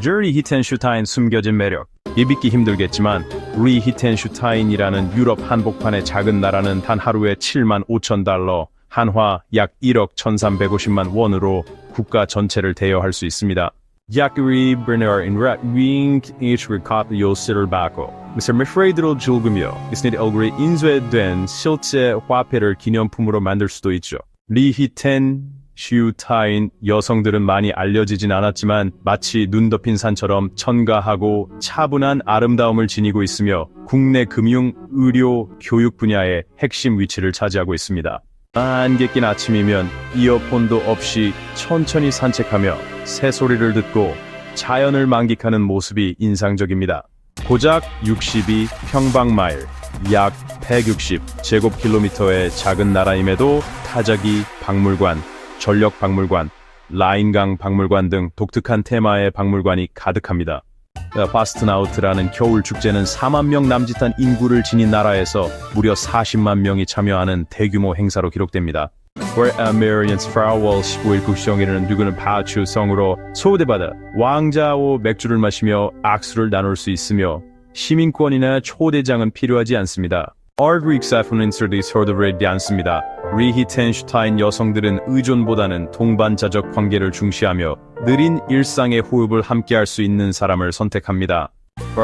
리히텐슈타인 숨겨진 매력. 입잇기 힘들겠지만 리히텐슈타인이라는 유럽 한복판의 작은 나라는 단 하루에 7만 5천 달러, 한화 약 1억 1,350만 원으로 국가 전체를 대여할 수 있습니다. 야끼리 베네어 인락 윙크 이츠를 카트 요스를 받고 미스터 메프레이드로 즐기며 이스닛 얼굴에 인쇄된 실제 화폐를 기념품으로 만들 수도 있죠. 리히텐슈타인 여성들은 많이 알려지진 않았지만 마치 눈 덮인 산처럼 천가하고 차분한 아름다움을 지니고 있으며 국내 금융, 의료, 교육 분야의 핵심 위치를 차지하고 있습니다. 안개 낀 아침이면 이어폰도 없이 천천히 산책하며 새소리를 듣고 자연을 만끽하는 모습이 인상적입니다. 고작 62 평방마일, 약 160 제곱킬로미터의 작은 나라임에도 타자기 박물관, 전력 박물관, 라인강 박물관 등 독특한 테마의 박물관이 가득합니다. 파스트나우트라는 겨울 축제는 4만 명 남짓한 인구를 지닌 나라에서 무려 40만 명이 참여하는 대규모 행사로 기록됩니다. 메리언스 프라월 15일 국경일에는 누구는 파추 성으로 초대받아 왕자와 맥주를 마시며 악수를 나눌 수 있으며 시민권이나 초대장은 필요하지 않습니다. 아르그릭사프는스르디 서르르지 않습니다. 리히텐슈타인 여성들은 의존보다는 동반자적 관계를 중시하며 느린 일상의 호흡을 함께할 수 있는 사람을 선택합니다.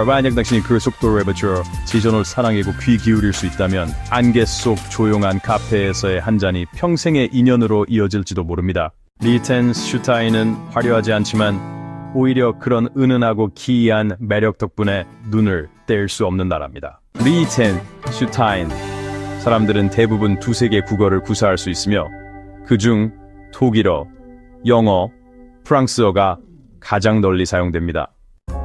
만약 당신이 그 속도를 맞춰 지존을 사랑하고 귀 기울일 수 있다면 안개 속 조용한 카페에서의 한 잔이 평생의 인연으로 이어질지도 모릅니다. 리히텐슈타인은 화려하지 않지만 오히려 그런 은은하고 기이한 매력 덕분에 눈을 뗄 수 없는 나라입니다. 리히텐슈타인 사람들은 대부분 두세 개 국어를 구사할 수 있으며 그중 독일어, 영어, 프랑스어가 가장 널리 사용됩니다.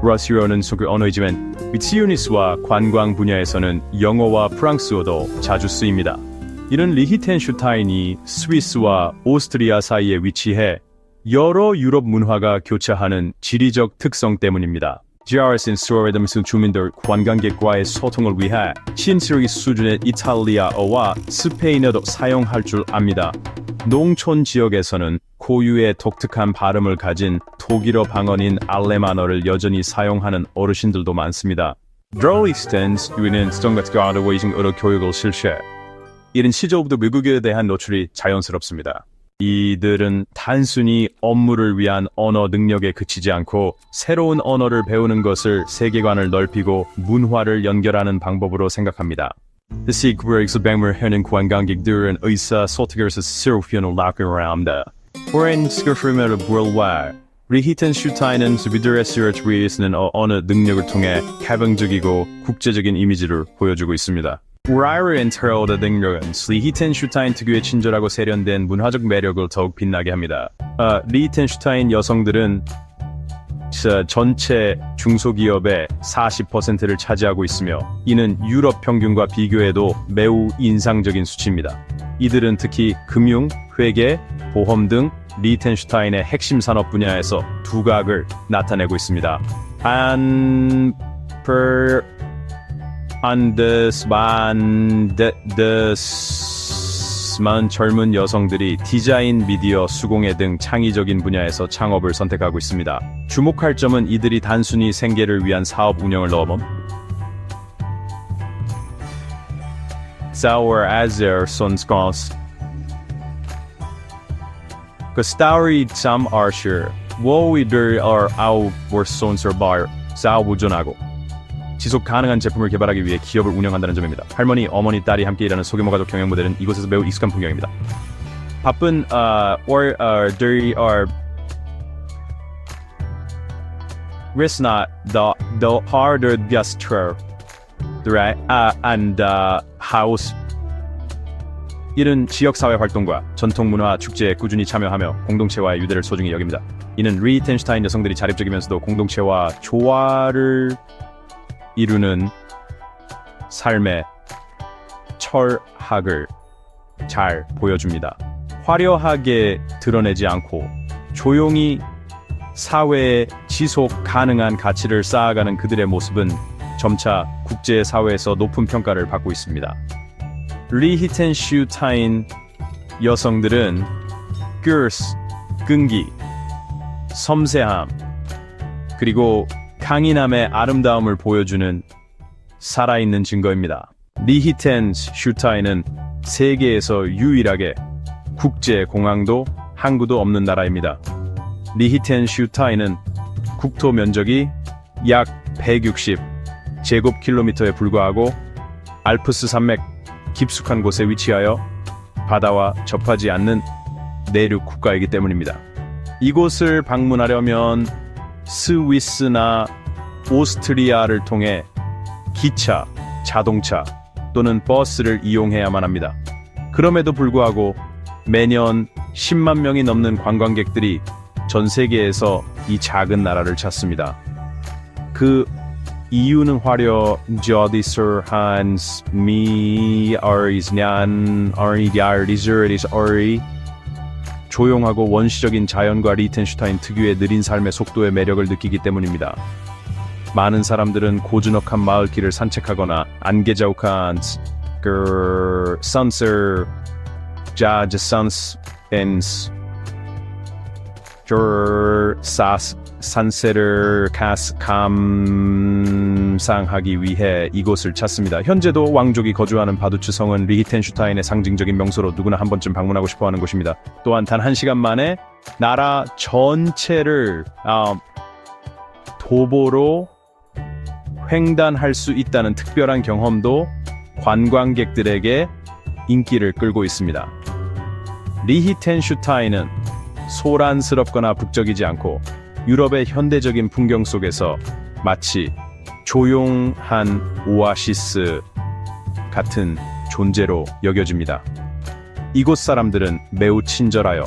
러시아어는 소규 언어이지만 비즈니스와 관광 분야에서는 영어와 프랑스어도 자주 쓰입니다. 이런 리히텐슈타인이 스위스와 오스트리아 사이에 위치해 여러 유럽 문화가 교차하는 지리적 특성 때문입니다. GRS인 스웨덴 주민들 관광객과의 소통을 위해 신스러기 수준의 이탈리아어와 스페인어도 사용할 줄 압니다. 농촌 지역에서는 고유의 독특한 발음을 가진 독일어 방언인 알레만어를 여전히 사용하는 어르신들도 많습니다. 드롤리스텐스는 스톤가트가르웨이징으로 교육을 실시해 이른 시절부터 미국에 대한 노출이 자연스럽습니다. 이들은 단순히 업무를 위한 언어 능력에 그치지 않고 새로운 언어를 배우는 것을 세계관을 넓히고 문화를 연결하는 방법으로 생각합니다. 시크브레이크스 백물하는 관광객들은 의사소통에서 새로운 낙을 합니다. 포렌 스크프리메르 worldwide 리히텐슈타인은 수비들의 스르트위에서는 언어 능력을 통해 개방적이고 국제적인 이미지를 보여주고 있습니다. 우라이르 엔터로드 능력은 리히텐슈타인 특유의 친절하고 세련된 문화적 매력을 더욱 빛나게 합니다. 리히텐슈타인 여성들은 전체 중소기업의 40%를 차지하고 있으며 이는 유럽 평균과 비교해도 매우 인상적인 수치입니다. 이들은 특히 금융, 회계, 보험 등 리히텐슈타인의 핵심 산업 분야에서 두각을 나타내고 있습니다. 안데스만 젊은 여성들이 디자인, 미디어, 수공예 등 창의적인 분야에서 창업을 선택하고 있습니다. 주목할 점은 이들이 단순히 생계를 위한 사업 운영을 넘어 Sauer Azer Sonskos Gestauri Sam Archer Woider Au Sonser Bar 사업우전하고 지속 가능한 제품을 개발하기 위해 기업을 운영한다는 점입니다. 할머니, 어머니, 딸이 함께 일하는 소규모 가족 경영 모델은 이곳에서 매우 익숙한 풍경입니다. 바쁜 order이 not the harder gesture, right? And house. 이는 지역사회 활동과 전통문화 축제에 꾸준히 참여하며 공동체와의 유대를 소중히 여깁니다. 이는 리히텐슈타인 여성들이 자립적이면서도 공동체와 조화를 이루는 삶의 철학을 잘 보여줍니다. 화려하게 드러내지 않고 조용히 사회에 지속 가능한 가치를 쌓아가는 그들의 모습은 점차 국제사회에서 높은 평가를 받고 있습니다. 리히텐슈타인 여성들은 끈기, 섬세함, 그리고 강인함의 아름다움을 보여주는 살아있는 증거입니다. 리히텐슈타인은 세계에서 유일하게 국제 공항도 항구도 없는 나라입니다. 리히텐슈타인은 국토 면적이 약 160 제곱킬로미터에 불과하고 알프스 산맥 깊숙한 곳에 위치하여 바다와 접하지 않는 내륙 국가이기 때문입니다. 이곳을 방문하려면 스위스나 오스트리아를 통해 기차, 자동차 또는 버스를 이용해야만 합니다. 그럼에도 불구하고 매년 10만 명이 넘는 관광객들이 전 세계에서 이 작은 나라를 찾습니다. 그 이유는 화려 저디서 한스 미 어리스냔 어리디아리즈리스 어리 조용하고 원시적인 자연과 리히텐슈타인 특유의 느린 삶의 속도의 매력을 느끼기 때문입니다. 많은 사람들은 고즈넉한 마을길을 산책하거나 안개자욱한 선스 자즈 선스 엔스 산세를 감상하기 위해 이곳을 찾습니다. 현재도 왕족이 거주하는 바두츠 성은 리히텐슈타인의 상징적인 명소로 누구나 한 번쯤 방문하고 싶어하는 곳입니다. 또한 단 1시간 만에 나라 전체를 도보로 횡단할 수 있다는 특별한 경험도 관광객들에게 인기를 끌고 있습니다. 리히텐슈타인은 소란스럽거나 북적이지 않고 유럽의 현대적인 풍경 속에서 마치 조용한 오아시스 같은 존재로 여겨집니다. 이곳 사람들은 매우 친절하여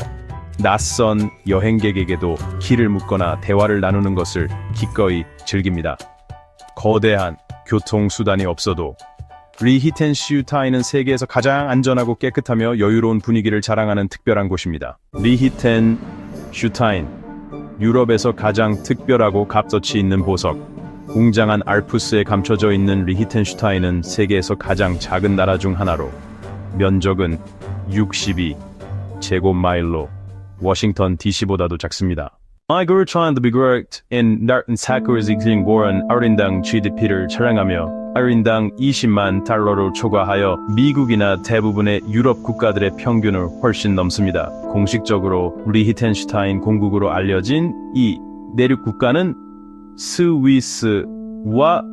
낯선 여행객에게도 길을 묻거나 대화를 나누는 것을 기꺼이 즐깁니다. 거대한 교통수단이 없어도 리히텐슈타인은 세계에서 가장 안전하고 깨끗하며 여유로운 분위기를 자랑하는 특별한 곳입니다. 리히텐슈타인, 유럽에서 가장 특별하고 값어치 있는 보석, 웅장한 알프스에 감춰져 있는 리히텐슈타인은 세계에서 가장 작은 나라 중 하나로 면적은 62 제곱마일로 워싱턴 DC보다도 작습니다. 아이그르트라인드 비그렉트 인 나르튼 사크르지킹 고런 아린당 GDP를 자랑하며 아린당 20만 달러로 초과하여 미국이나 대부분의 유럽 국가들의 평균을 훨씬 넘습니다. 공식적으로 리히텐슈타인 공국으로 알려진 이 내륙 국가는 스위스와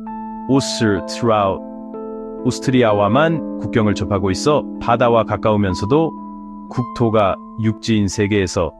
오스트리아와만 국경을 접하고 있어 바다와 가까우면서도 국토가 육지인 세계에서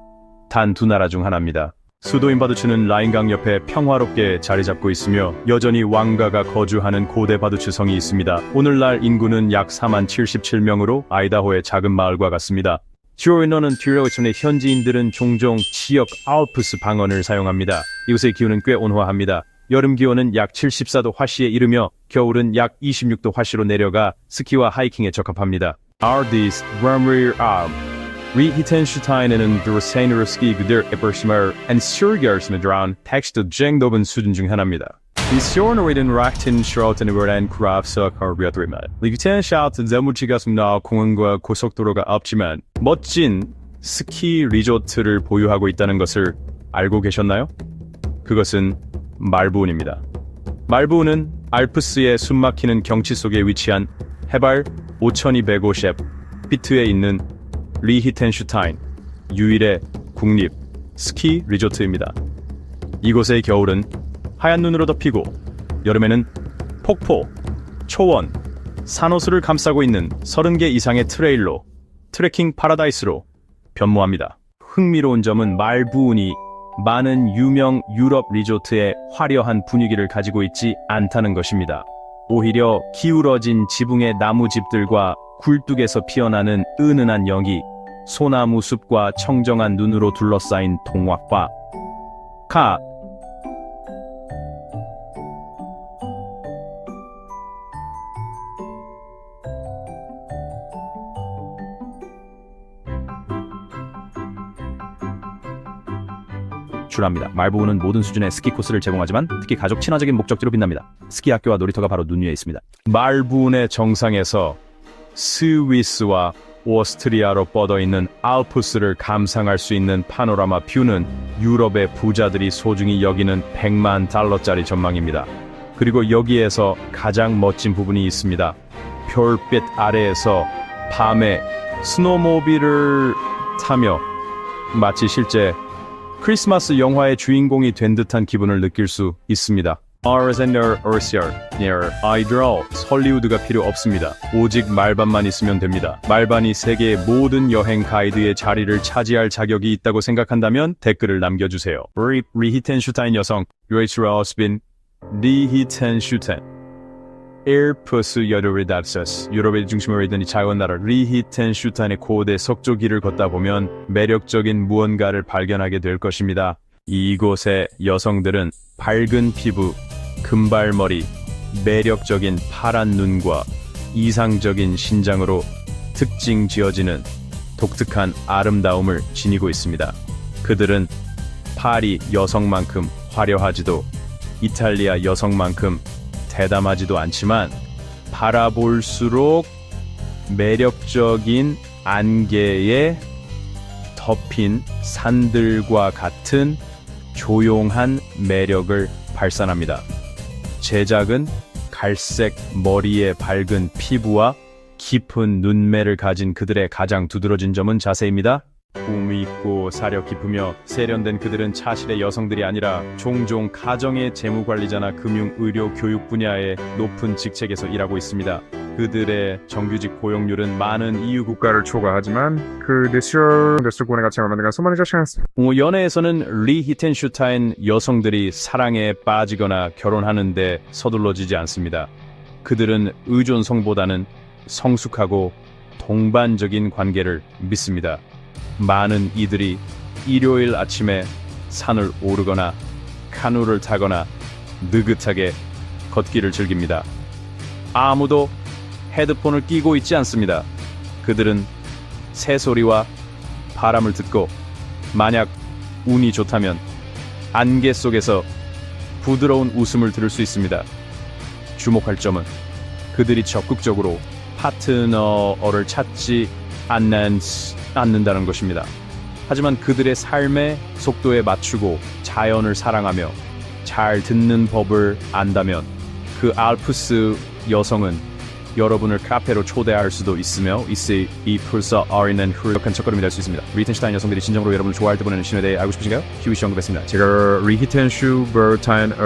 단 2나라 중 하나입니다. 수도인 바두츠는 라인강 옆에 평화롭게 자리 잡고 있으며 여전히 왕가가 거주하는 고대 바두츠 성이 있습니다. 오늘날 인구는 약 4만 77명으로 아이다호의 작은 마을과 같습니다. 주어인어는 듀로이촌의 현지인들은 종종 지역 알프스 방언을 사용합니다. 이곳의 기온은 꽤 온화합니다. 여름 기온은 약 74도 화씨에 이르며 겨울은 약 26도 화씨로 내려가 스키와 하이킹에 적합합니다. 아르디스 브라미르 리히텐슈타인에는 드로세이너스키 그들 에버시머 and 스르게르스메드라운 텍스트 쟁도분 수준 중 하나입니다. 이 시오너리든 락틴 슈라우트니버란 크라프스 커비어드리만 리히텐슈타인 자무치가 숨나 공원과 고속도로가 없지만 멋진 스키 리조트를 보유하고 있다는 것을 알고 계셨나요? 그것은 말부운입니다. 말부운은 알프스의 숨막히는 경치 속에 위치한 해발 5250피트에 있는 리히텐슈타인 유일의 국립 스키 리조트입니다. 이곳의 겨울은 하얀 눈으로 덮이고 여름에는 폭포, 초원, 산호수를 감싸고 있는 30개 이상의 트레일로 트레킹 파라다이스로 변모합니다. 흥미로운 점은 말부운이 많은 유명 유럽 리조트의 화려한 분위기를 가지고 있지 않다는 것입니다. 오히려 기울어진 지붕의 나무집들과 굴뚝에서 피어나는 은은한 연기, 소나무 숲과 청정한 눈으로 둘러싸인 동화과 출합니다. 말부운은 모든 수준의 스키 코스를 제공하지만 특히 가족 친화적인 목적지로 빛납니다. 스키 학교와 놀이터가 바로 눈 위에 있습니다. 말부운의 정상에서 스위스와 오스트리아로 뻗어있는 알프스를 감상할 수 있는 파노라마 뷰는 유럽의 부자들이 소중히 여기는 100만 달러짜리 전망입니다. 그리고 여기에서 가장 멋진 부분이 있습니다. 별빛 아래에서 밤에 스노모빌을 타며 마치 실제 크리스마스 영화의 주인공이 된 듯한 기분을 느낄 수 있습니다. 아이드로 헐리우드가 필요 없습니다. 오직 말반만 있으면 됩니다. 말반이 세계의 모든 여행 가이드의 자리를 차지할 자격이 있다고 생각한다면 댓글을 남겨주세요. 리히텐슈타인 여성 요이츠라우스빈 리히텐슈타인 에르푸스 여르리답서스 유럽의 중심을 이던 이 작은 나라 리히텐슈타인의 고대 석조길을 걷다 보면 매력적인 무언가를 발견하게 될 것입니다. 이곳의 여성들은 밝은 피부, 금발머리, 매력적인 파란 눈과 이상적인 신장으로 특징 지어지는 독특한 아름다움을 지니고 있습니다. 그들은 파리 여성만큼 화려하지도 이탈리아 여성만큼 대담하지도 않지만 바라볼수록 매력적인 안개에 덮인 산들과 같은 조용한 매력을 발산합니다. 제작은 갈색 머리에 밝은 피부와 깊은 눈매를 가진 그들의 가장 두드러진 점은 자세입니다. 꿈이 있고 사려 깊으며 세련된 그들은 차실의 여성들이 아니라 종종 가정의 재무관리자나 금융, 의료, 교육 분야의 높은 직책에서 일하고 있습니다. 그들의 정규직 고용률은 많은 EU 국가를 초과하지만 연애에서는 리히텐슈타인 여성들이 사랑에 빠지거나 결혼하는데 서둘러지지 않습니다. 그들은 의존성보다는 성숙하고 동반적인 관계를 믿습니다. 많은 이들이 일요일 아침에 산을 오르거나 카누를 타거나 느긋하게 걷기를 즐깁니다. 아무도 헤드폰을 끼고 있지 않습니다. 그들은 새소리와 바람을 듣고 만약 운이 좋다면 안개 속에서 부드러운 웃음을 들을 수 있습니다. 주목할 점은 그들이 적극적으로 파트너를 찾지 않는다는 것입니다. 하지만 그들의 삶의 속도에 맞추고 자연을 사랑하며 잘 듣는 법을 안다면 그 알프스 여성은 여러분을 카페로 초대할 수도 있으며 이 풀서 어린은 후력한 첫걸음이 될 수 있습니다. 리히텐슈타인 여성들이 진정으로 여러분을 좋아할 때 보내는 신호에 대해 알고 싶으신가요? 휴이시 언급했습니다. 제가 리히텐슈타인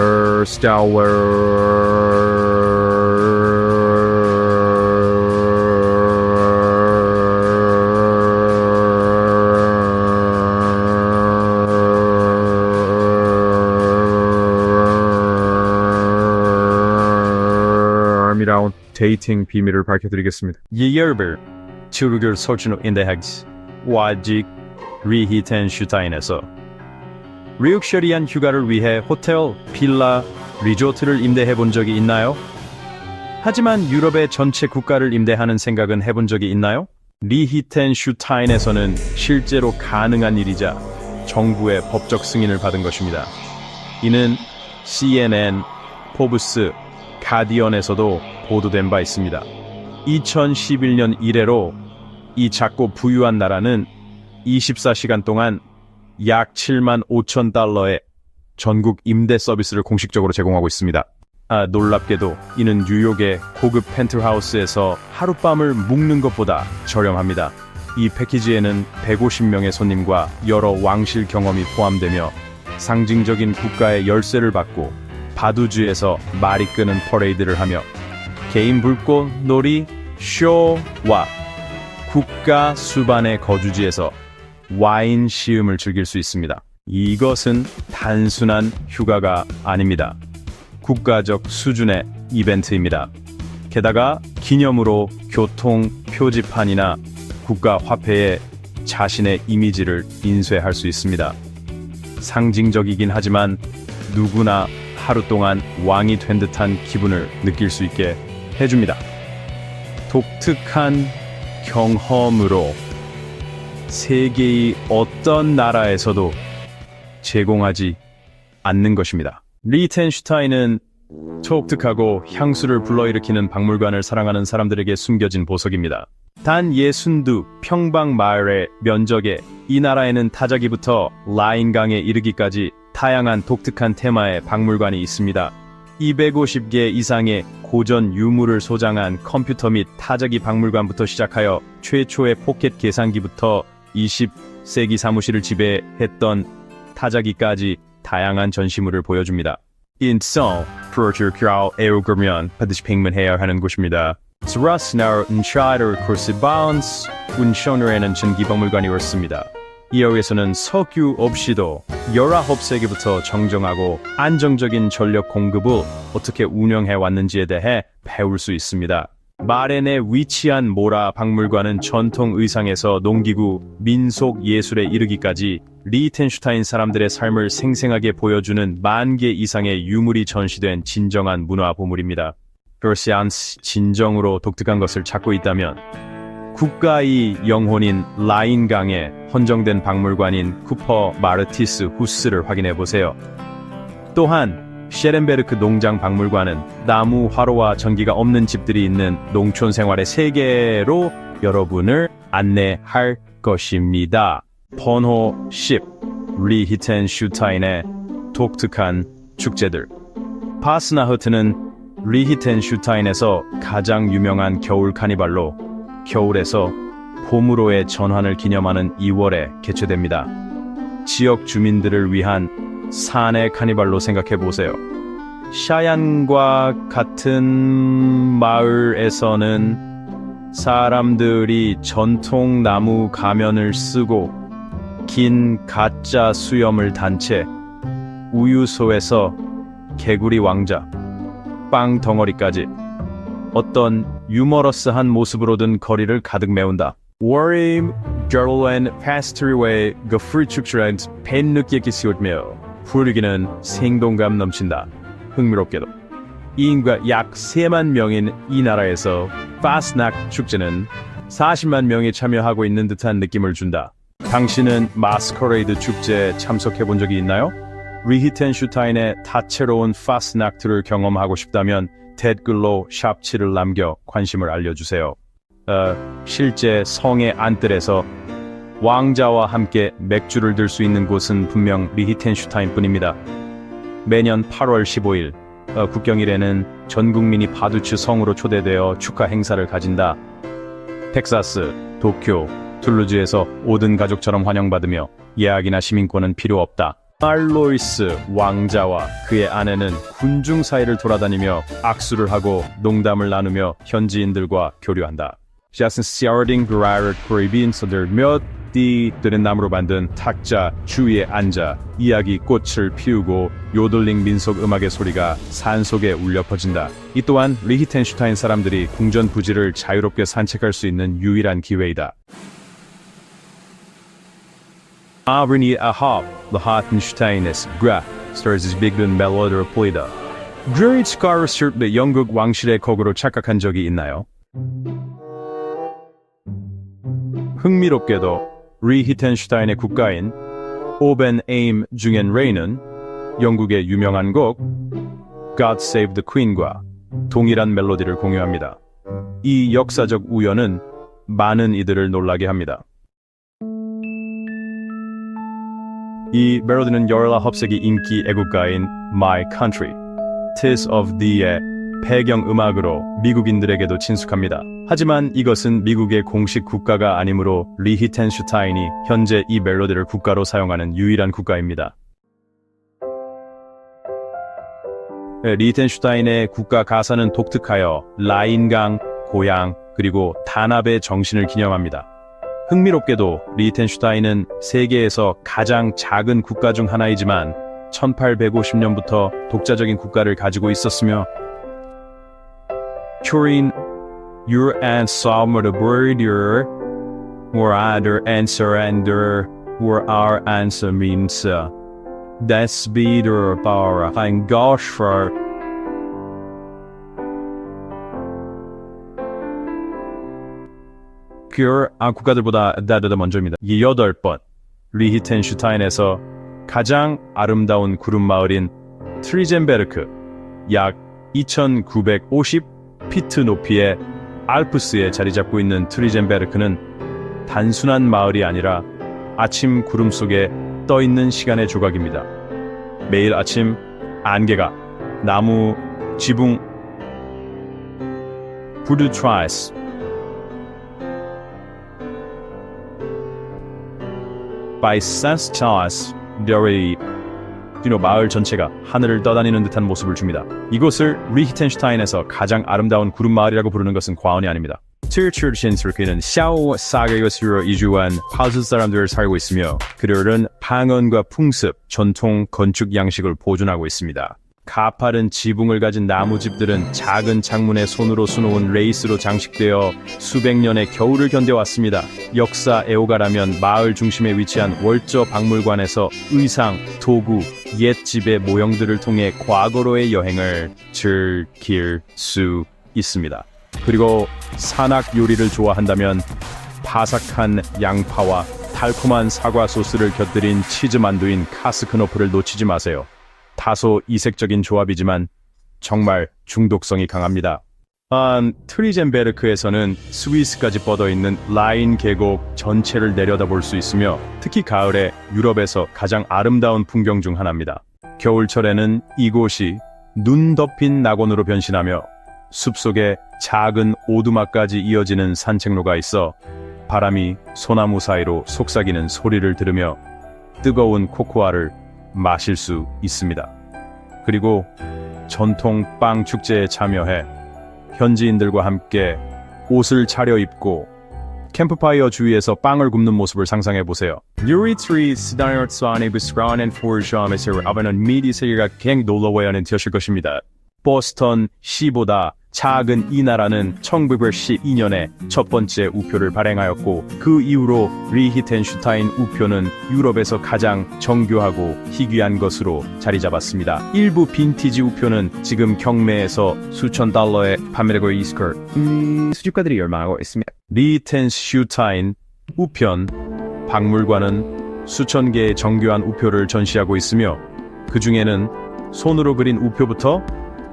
데이팅 비밀을 밝혀드리겠습니다. 여러분, 출국을 설치는 인데하기 와직 리히텐슈타인에서 럭셔리한 휴가를 위해 호텔, 빌라, 리조트를 임대해 본 적이 있나요? 하지만 유럽의 전체 국가를 임대하는 생각은 해본 적이 있나요? 리히텐슈타인에서는 실제로 가능한 일이자 정부의 법적 승인을 받은 것입니다. 이는 CNN, 포브스, 가디언에서도 보도된 바 있습니다. 2011년 이래로 이 작고 부유한 나라는 24시간 동안 약 7만 5천 달러의 전국 임대 서비스를 공식적으로 제공하고 있습니다. 놀랍게도 이는 뉴욕의 고급 펜트하우스에서 하룻밤을 묵는 것보다 저렴합니다. 이 패키지에는 150명의 손님과 여러 왕실 경험이 포함되며 상징적인 국가의 열쇠를 받고 바두주에서 말이 끄는 퍼레이드를 하며 개인 불꽃 놀이 쇼와 국가 수반의 거주지에서 와인 시음을 즐길 수 있습니다. 이것은 단순한 휴가가 아닙니다. 국가적 수준의 이벤트입니다. 게다가 기념으로 교통 표지판이나 국가 화폐에 자신의 이미지를 인쇄할 수 있습니다. 상징적이긴 하지만 누구나 하루 동안 왕이 된 듯한 기분을 느낄 수 있게 해줍니다. 독특한 경험으로 세계의 어떤 나라에서도 제공하지 않는 것입니다. 리히텐슈타인은 독특하고 향수를 불러일으키는 박물관을 사랑하는 사람들에게 숨겨진 보석입니다. 단 62평방 마을의 면적에 이 나라에는 타자기부터 라인강에 이르기까지 다양한 독특한 테마의 박물관이 있습니다. 250개 이상의 고전 유물을 소장한 컴퓨터 및 타자기 박물관부터 시작하여 최초의 포켓 계산기부터 20세기 사무실을 지배했던 타자기까지 다양한 전시물을 보여줍니다. 인성, 프로젝트를 애우그면 반드시 방문해야 하는 곳입니다. 스라스나르 인샤이더 코스바운스 운션으에는 전기박물관이 있습니다. 이역에서는 석유 없이도 19세기부터 정정하고 안정적인 전력 공급을 어떻게 운영해 왔는지에 대해 배울 수 있습니다. 마렌에 위치한 모라 박물관은 전통 의상에서 농기구, 민속 예술에 이르기까지 리히텐슈타인 사람들의 삶을 생생하게 보여주는 10,000개 이상의 유물이 전시된 진정한 문화 보물입니다. 그렇시안스 진정으로 독특한 것을 찾고 있다면 국가의 영혼인 라인강에 헌정된 박물관인 쿠퍼 마르티스 후스를 확인해 보세요. 또한 셰렌베르크 농장 박물관은 나무, 화로와 전기가 없는 집들이 있는 농촌 생활의 세계로 여러분을 안내할 것입니다. 번호 10. 리히텐슈타인의 독특한 축제들. 파스나흐트는 리히텐슈타인에서 가장 유명한 겨울 카니발로 겨울에서 봄으로의 전환을 기념하는 2월에 개최됩니다. 지역 주민들을 위한 산의 카니발로 생각해 보세요. 샤얀과 같은 마을에서는 사람들이 전통 나무 가면을 쓰고 긴 가짜 수염을 단 채 우유소에서 개구리 왕자, 빵 덩어리까지 어떤 유머러스한 모습으로든 거리를 가득 메운다. 워림, 저럴렌, 페스트리웨이, 거프리축트렌, 팬 느끼기 쉬우며 분위기는 생동감 넘친다. 흥미롭게도 인구가 약 3만 명인 이 나라에서 파스낙 축제는 40만 명이 참여하고 있는 듯한 느낌을 준다. 당신은 마스커레이드 축제에 참석해 본 적이 있나요? 리히텐슈타인의 다채로운 파스낙트를 경험하고 싶다면 댓글로 샵7을 남겨 관심을 알려주세요. 실제 성의 안뜰에서 왕자와 함께 맥주를 들 수 있는 곳은 분명 리히텐슈타인 뿐입니다. 매년 8월 15일 국경일에는 전 국민이 바두츠 성으로 초대되어 축하 행사를 가진다. 텍사스, 도쿄, 툴루즈에서 오든 가족처럼 환영받으며 예약이나 시민권은 필요 없다. 알로이스 왕자와 그의 아내는 군중 사이를 돌아다니며 악수를 하고 농담을 나누며 현지인들과 교류한다. 자슨 시아딩 그라르 크리빈서들 몇 띠들은 나무로 만든 탁자 주위에 앉아 이야기 꽃을 피우고 요들링 민속 음악의 소리가 산속에 울려 퍼진다. 이 또한 리히텐슈타인 사람들이 궁전 부지를 자유롭게 산책할 수 있는 유일한 기회이다. Avrni ahab, Liechtenstein's gra, stars bigden melod를 보이다. 드리츠카르스의 영국 왕실의 곡으로 착각한 적이 있나요? 흥미롭게도 리히텐슈타인의 국가인 오벤 에임 중엔 레이는 영국의 유명한 곡 God Save the Queen과 동일한 멜로디를 공유합니다. 이 역사적 우연은 많은 이들을 놀라게 합니다. 이 멜로디는 19세기 인기 애국가인 My Country, 'Tis of Thee의 배경음악으로 미국인들에게도 친숙합니다. 하지만 이것은 미국의 공식 국가가 아니므로 리히텐슈타인이 현재 이 멜로디를 국가로 사용하는 유일한 국가입니다. 리히텐슈타인의 국가 가사는 독특하여 라인강, 고향, 그리고 단합의 정신을 기념합니다. 흥미롭게도 리히텐슈타인은 세계에서 가장 작은 국가 중 하나이지만 1850년부터 독자적인 국가를 가지고 있었으며 Turin, your answer, the word, or other answer, and or our answer means that's be the power and gosh for 국가들보다 나보다 먼저입니다. 8번 리히텐슈타인에서 가장 아름다운 구름 마을인 트리젠베르크 약 2950피트 높이의 알프스에 자리 잡고 있는 트리젠베르크는 단순한 마을이 아니라 아침 구름 속에 떠 있는 시간의 조각입니다. 매일 아침 안개가 나무 지붕 부르트라이스 by Saint-Charles 마을 전체가 하늘을 떠다니는 듯한 모습을 줍니다. 이곳을 리히텐슈타인에서 가장 아름다운 구름 마을이라고 부르는 것은 과언이 아닙니다. 트르츠르신스르크는 샤오사게요스로 이주한 하우스 사람들을 살고 있으며 그들은 방언과 풍습, 전통 건축 양식을 보존하고 있습니다. 가파른 지붕을 가진 나무집들은 작은 창문에 손으로 수놓은 레이스로 장식되어 수백 년의 겨울을 견뎌왔습니다. 역사 애호가라면 마을 중심에 위치한 월저 박물관에서 의상, 도구, 옛집의 모형들을 통해 과거로의 여행을 즐길 수 있습니다. 그리고 산악 요리를 좋아한다면 바삭한 양파와 달콤한 사과 소스를 곁들인 치즈 만두인 카스크노프를 놓치지 마세요. 다소 이색적인 조합이지만 정말 중독성이 강합니다. 트리젠베르크에서는 스위스까지 뻗어있는 라인 계곡 전체를 내려다볼 수 있으며 특히 가을에 유럽에서 가장 아름다운 풍경 중 하나입니다. 겨울철에는 이곳이 눈 덮인 낙원으로 변신하며 숲속에 작은 오두막까지 이어지는 산책로가 있어 바람이 소나무 사이로 속삭이는 소리를 들으며 뜨거운 코코아를 마실 수 있습니다. 그리고 전통 빵 축제에 참여해 현지인들과 함께 옷을 차려입고 캠프파이어 주위에서 빵을 굽는 모습을 상상해 보세요. 유리트리 스다이어트산의 부스크라운 포르샴에서 아버는 미디세계가 갱 놀러와야는 되실 것입니다. 보스턴 시보다 작은 이 나라는 1912년에 첫 번째 우표를 발행하였고 그 이후로 리히텐슈타인 우표는 유럽에서 가장 정교하고 희귀한 것으로 자리 잡았습니다. 일부 빈티지 우표는 지금 경매에서 수천 달러에 판매되고 있을 수집가들이 열망하고 있습니다. 리히텐슈타인 우편 박물관은 수천 개의 정교한 우표를 전시하고 있으며 그 중에는 손으로 그린 우표부터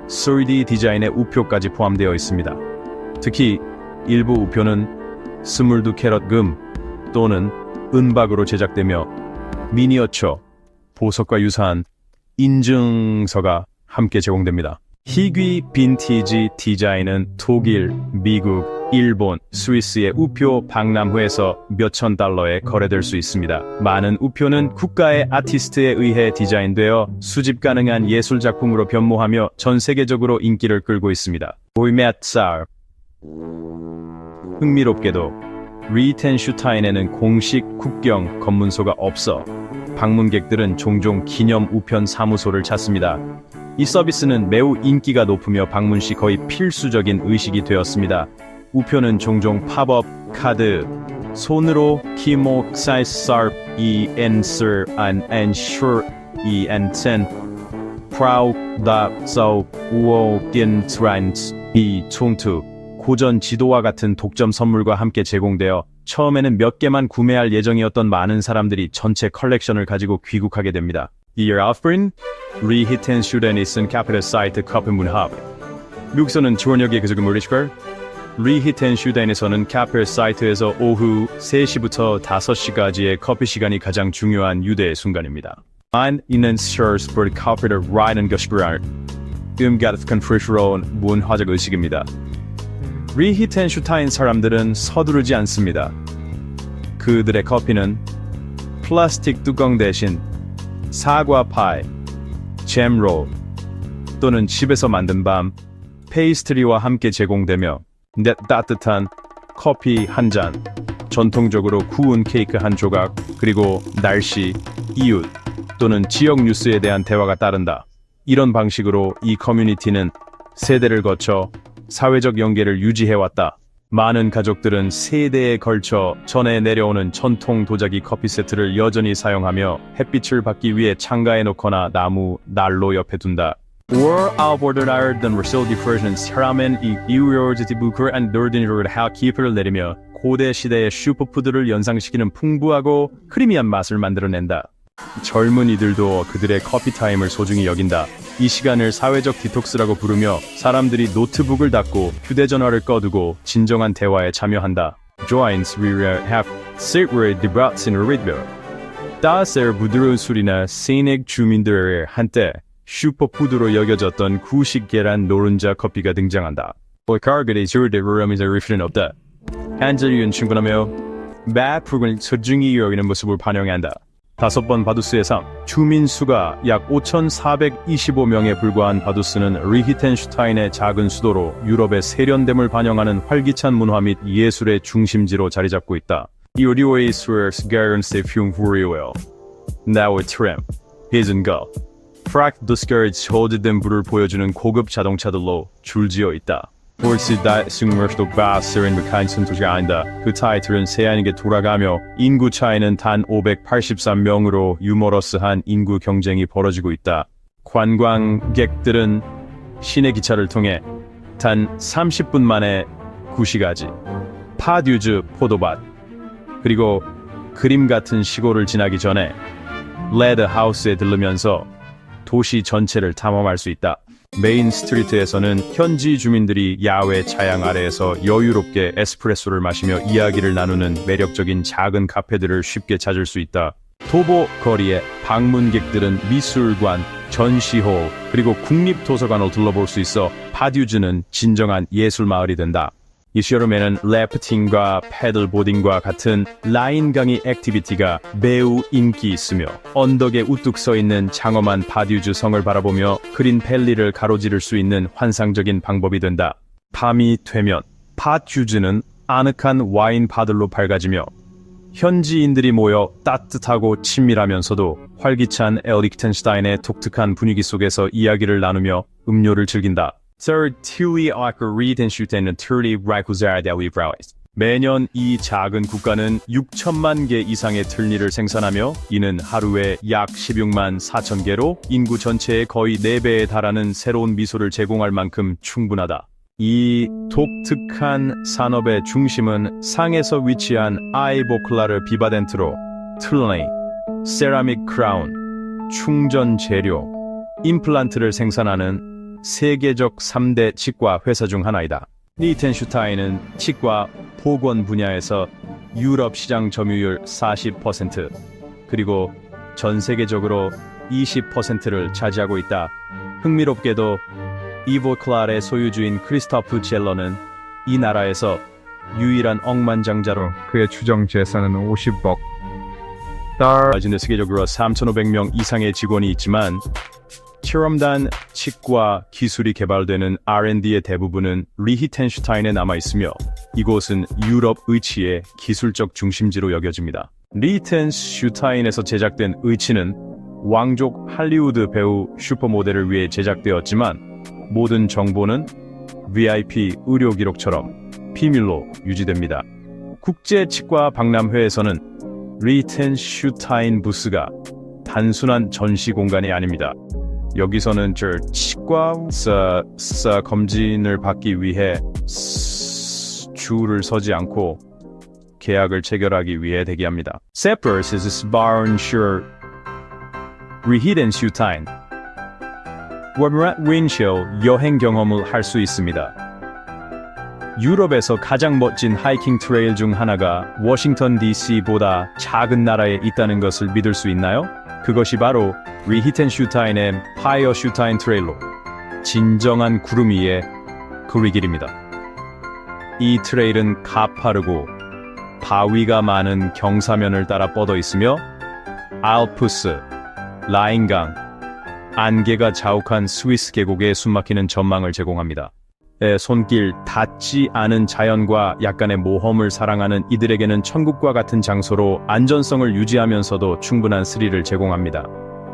3D 디자인의 우표까지 포함되어 있습니다. 특히 일부 우표는 22캐럿 금 또는 은박으로 제작되며 미니어처, 보석과 유사한 인증서가 함께 제공됩니다. 희귀 빈티지 디자인은 독일, 미국, 일본, 스위스의 우표 박람회에서 몇천 달러에 거래될 수 있습니다. 많은 우표는 국가의 아티스트에 의해 디자인되어 수집 가능한 예술 작품으로 변모하며 전 세계적으로 인기를 끌고 있습니다. 보이메아츠알 흥미롭게도 리히텐슈타인에는 공식 국경 검문소가 없어 방문객들은 종종 기념 우편 사무소를 찾습니다. 이 서비스는 매우 인기가 높으며 방문 시 거의 필수적인 의식이 되었습니다. 우표는 종종 팝업 카드, 손으로 키목 사이즈 삽 이엔서 안엔슈 이엔텐 프라우다서 우오딘 트랜스 이 총투 고전 지도와 같은 독점 선물과 함께 제공되어 처음에는 몇 개만 구매할 예정이었던 많은 사람들이 전체 컬렉션을 가지고 귀국하게 됩니다. Ihr Aufbringen, 리히텐슈타인은 캐피털 사이트 커피 문합. 미국에서는 저녁에 그저그 모르시걸? 리히텐슈타인에서는 캐피털 사이트에서 오후 3시부터 5시까지의 커피 시간이 가장 중요한 유대의 순간입니다. Ein ihnen Shirts für Kaffee reinen Gespräch. 같은 프리스러운 문화적 의식입니다. 리히텐슈타인 사람들은 서두르지 않습니다. 그들의 커피는 플라스틱 뚜껑 대신 사과 파이, 잼롤 또는 집에서 만든 밤 페이스트리와 함께 제공되며 따뜻한 커피 한 잔, 전통적으로 구운 케이크 한 조각, 그리고 날씨, 이웃 또는 지역 뉴스에 대한 대화가 따른다. 이런 방식으로 이 커뮤니티는 세대를 거쳐 사회적 연계를 유지해왔다. 많은 가족들은 세대에 걸쳐 전해 내려오는 전통 도자기 커피 세트를 여전히 사용하며 햇빛을 받기 위해 창가에 놓거나 나무 난로 옆에 둔다. 고대 시대의 슈퍼푸드를 연상시키는 풍부하고 크리미한 맛을 만들어낸다. 젊은이들도 그들의 커피 타임을 소중히 여긴다. 이 시간을 사회적 디톡스라고 부르며 사람들이 노트북을 닫고 휴대전화를 꺼두고 진정한 대화에 참여한다. Joins we have secret debates in radio. 따스의 부드러운 술이나 세넥 주민들의 한때 슈퍼푸드로 여겨졌던 구식 계란 노른자 커피가 등장한다. 가을에 저울대 그러면서 리필은 없다. 한절이은 충분하며 매풀은 소중히 여기는 모습을 반영한다. 5번 바두스의 삶. 주민 수가 약 5,425명에 불과한 바두스는 리히텐슈타인의 작은 수도로 유럽의 세련됨을 반영하는 활기찬 문화 및 예술의 중심지로 자리 잡고 있다. 이오리오의 스웨어스 가른스의 흉후리오엘 나우의 트램, 헤즌가, 프락두스가의 저지된 불을 보여주는 고급 자동차들로 줄지어 있다. 볼시다 승머스도 바스는 북한선 도시가 아니다. 그 타이틀은 세안에게 돌아가며 인구 차이는 단 583명으로 유머러스한 인구 경쟁이 벌어지고 있다. 관광객들은 시내 기차를 통해 단 30분 만에 구시가지, 파듀즈 포도밭, 그리고 그림 같은 시골을 지나기 전에 레드하우스에 들르면서 도시 전체를 탐험할 수 있다. 메인 스트리트에서는 현지 주민들이 야외 차양 아래에서 여유롭게 에스프레소를 마시며 이야기를 나누는 매력적인 작은 카페들을 쉽게 찾을 수 있다. 도보 거리에 방문객들은 미술관, 전시홀, 그리고 국립도서관을 둘러볼 수 있어 파듀즈는 진정한 예술 마을이 된다. 이 여름에는 래프팅과 패들보딩과 같은 라인 강의 액티비티가 매우 인기 있으며 언덕에 우뚝 서 있는 장엄한 파듀즈 성을 바라보며 그린 밸리를 가로지를 수 있는 환상적인 방법이 된다. 밤이 되면 파듀즈는 아늑한 와인 바들로 밝아지며 현지인들이 모여 따뜻하고 친밀하면서도 활기찬 리히텐슈타인의 독특한 분위기 속에서 이야기를 나누며 음료를 즐긴다. 매년 이 작은 국가는 6천만 개 이상의 틀니를 생산하며 이는 하루에 약 16만 4천 개로 인구 전체의 거의 4배에 달하는 새로운 미소를 제공할 만큼 충분하다. 이 독특한 산업의 중심은 상에서 위치한 아이보클라르 비바덴트로 틀니, 세라믹 크라운, 충전 재료, 임플란트를 생산하는 세계적 3대 치과 회사 중 하나이다. 리히텐슈타인은 치과 보건 분야에서 유럽 시장 점유율 40%, 그리고 전 세계적으로 20%를 차지하고 있다. 흥미롭게도 이보클라르의 소유주인 크리스토프 젤러는 이 나라에서 유일한 억만장자로 그의 추정 재산은 50억 달. 세계적으로 3,500명 이상의 직원이 있지만 체험단 치과 기술이 개발되는 R&D의 대부분은 리히텐슈타인에 남아있으며 이곳은 유럽 의치의 기술적 중심지로 여겨집니다. 리히텐슈타인에서 제작된 의치는 왕족 할리우드 배우 슈퍼모델을 위해 제작되었지만 모든 정보는 VIP 의료 기록처럼 비밀로 유지됩니다. 국제치과 박람회에서는 리히텐슈타인 부스가 단순한 전시 공간이 아닙니다. 여기서는 치과 검진을 받기 위해 줄을 서지 않고 계약을 체결하기 위해 대기합니다. Seppers is Barnscher Rihiden슈타인 윈쇼 여행 경험을 할 수 있습니다. 유럽에서 가장 멋진 하이킹 트레일 중 하나가 워싱턴 DC보다 작은 나라에 있다는 것을 믿을 수 있나요? 그것이 바로 리히텐슈타인의 파이어슈타인 트레일로 진정한 구름 위의 그리길입니다. 이 트레일은 가파르고 바위가 많은 경사면을 따라 뻗어 있으며 알프스, 라인강, 안개가 자욱한 스위스 계곡의 숨막히는 전망을 제공합니다. 손길 닿지 않은 자연과 약간의 모험을 사랑하는 이들에게는 천국과 같은 장소로 안전성을 유지하면서도 충분한 스릴을 제공합니다.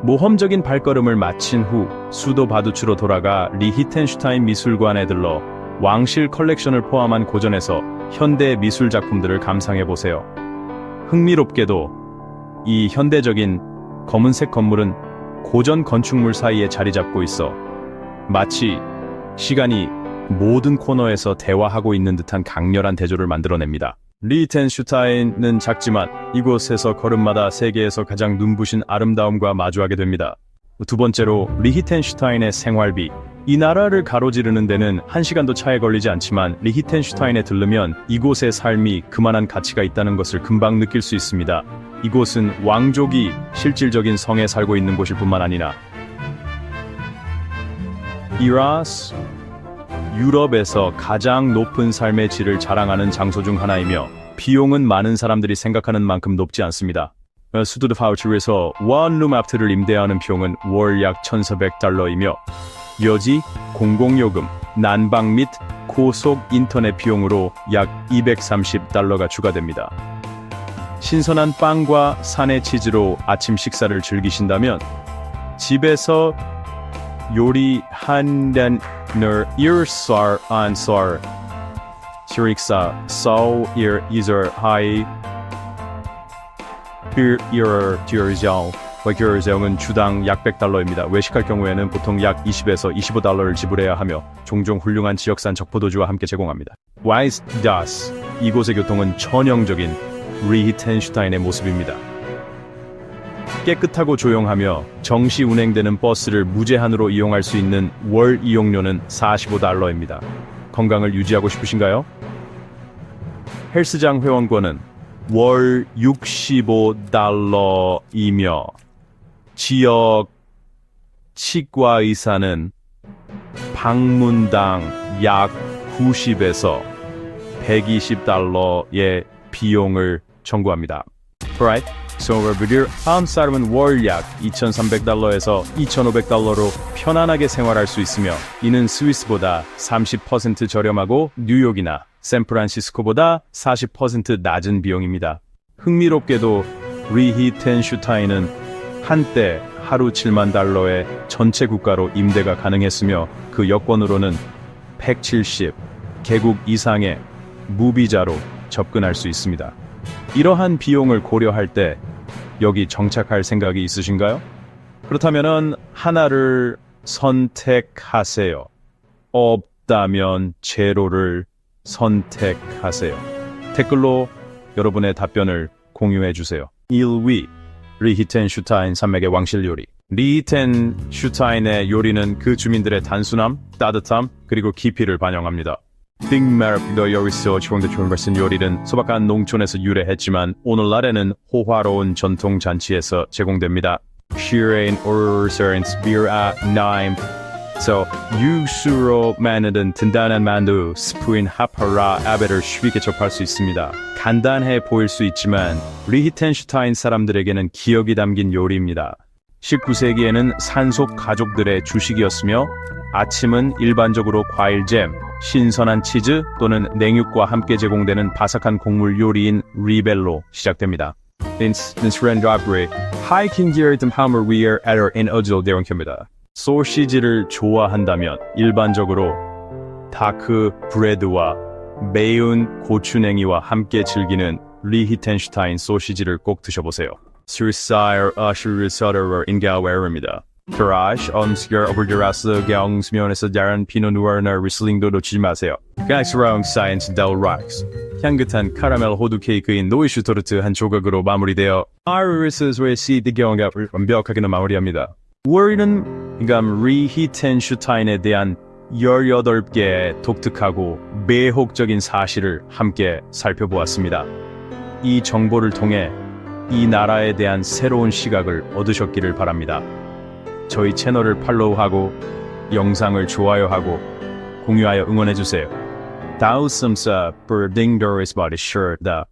모험적인 발걸음을 마친 후 수도 바두츠로 돌아가 리히텐슈타인 미술관에 들러 왕실 컬렉션을 포함한 고전에서 현대 미술 작품들을 감상해보세요. 흥미롭게도 이 현대적인 검은색 건물은 고전 건축물 사이에 자리 잡고 있어 마치 시간이 모든 코너에서 대화하고 있는 듯한 강렬한 대조를 만들어냅니다. 리히텐슈타인은 작지만 이곳에서 걸음마다 세계에서 가장 눈부신 아름다움과 마주하게 됩니다. 두 번째로 리히텐슈타인의 생활비. 이 나라를 가로지르는 데는 1시간도 차에 걸리지 않지만 리히텐슈타인에 들르면 이곳의 삶이 그만한 가치가 있다는 것을 금방 느낄 수 있습니다. 이곳은 왕족이 실질적인 성에 살고 있는 곳일 뿐만 아니라 이라스 유럽에서 가장 높은 삶의 질을 자랑하는 장소 중 하나이며 비용은 많은 사람들이 생각하는 만큼 높지 않습니다. 스튜드 파우치에서 원룸 아파트를 임대하는 비용은 월 약 1,400달러이며 여지, 공공요금, 난방 및 고속 인터넷 비용으로 약 230달러가 추가됩니다. 신선한 빵과 산의 치즈로 아침 식사를 즐기신다면 집에서 요리하는 일살 안살 식사 서울 이설하이 교육은 주당 약 100달러입니다. 외식할 경우에는 보통 약 20에서 25달러를 지불해야 하며 종종 훌륭한 지역산 적포도주와 함께 제공합니다. 와이스 다스 이곳의 교통은 전형적인 리히텐슈타인의 모습입니다. 깨끗하고 조용하며 정시 운행되는 버스를 무제한으로 이용할 수 있는 월 이용료는 45달러입니다. 건강을 유지하고 싶으신가요? 헬스장 회원권은 월 65달러이며 지역 치과 의사는 방문당 약 90에서 120달러의 비용을 청구합니다. Alright, so over 한 사람은 월 약 2,300달러에서 2,500달러로 편안하게 생활할 수 있으며 이는 스위스보다 30% 저렴하고 뉴욕이나 샌프란시스코보다 40% 낮은 비용입니다. 흥미롭게도 리히텐슈타인은 한때 하루 7만 달러의 전체 국가로 임대가 가능했으며 그 여권으로는 170 개국 이상의 무비자로 접근할 수 있습니다. 이러한 비용을 고려할 때 여기 정착할 생각이 있으신가요? 그렇다면 하나를 선택하세요. 없다면 제로를 선택하세요. 댓글로 여러분의 답변을 공유해 주세요. 1위 리히텐슈타인 산맥의 왕실 요리. 리히텐슈타인의 요리는 그 주민들의 단순함, 따뜻함, 그리고 깊이를 반영합니다. 띵메르피더 여기서 좋은 것은 요리는 소박한 농촌에서 유래했지만 오늘날에는 호화로운 전통 잔치에서 제공됩니다. 시레인 오르서인스 비르아 나임 So, 육수로 만든 든든한 만두, 스프인 하파라 아베를 쉽게 접할 수 있습니다. 간단해 보일 수 있지만 리히텐슈타인 사람들에게는 기억이 담긴 요리입니다. 19세기에는 산속 가족들의 주식이었으며 아침은 일반적으로 과일잼, 신선한 치즈 또는 냉육과 함께 제공되는 바삭한 곡물 요리인 리벨로 시작됩니다. 하이킹 기어이듬 하머 위어 에러 인 어질 대원입니다. 소시지를 좋아한다면 일반적으로 다크 브레드와 매운 고추냉이와 함께 즐기는 리히텐슈타인 소시지를 꼭 드셔보세요. 스위스아일 아슈르서더러 인가웨르입니다. 트라시 엄스겨 오버드라스 경스면에서 다른 피노누아나 리슬링도 놓치지 마세요. 가스라운 사이언스 델 락스 향긋한 카라멜 호두 케이크인 노이슈 토르트 한 조각으로 마무리되어 아르스의 시드 경합을 완벽하게 마무리합니다. 우리는 리히텐슈타인에 대한 18개의 독특하고 매혹적인 사실을 함께 살펴보았습니다. 이 정보를 통해 이 나라에 대한 새로운 시각을 얻으셨기를 바랍니다. 저희 채널을 팔로우하고 영상을 좋아요하고 공유하여 응원해주세요. 다우섬사 버딩더리스 바디 셔다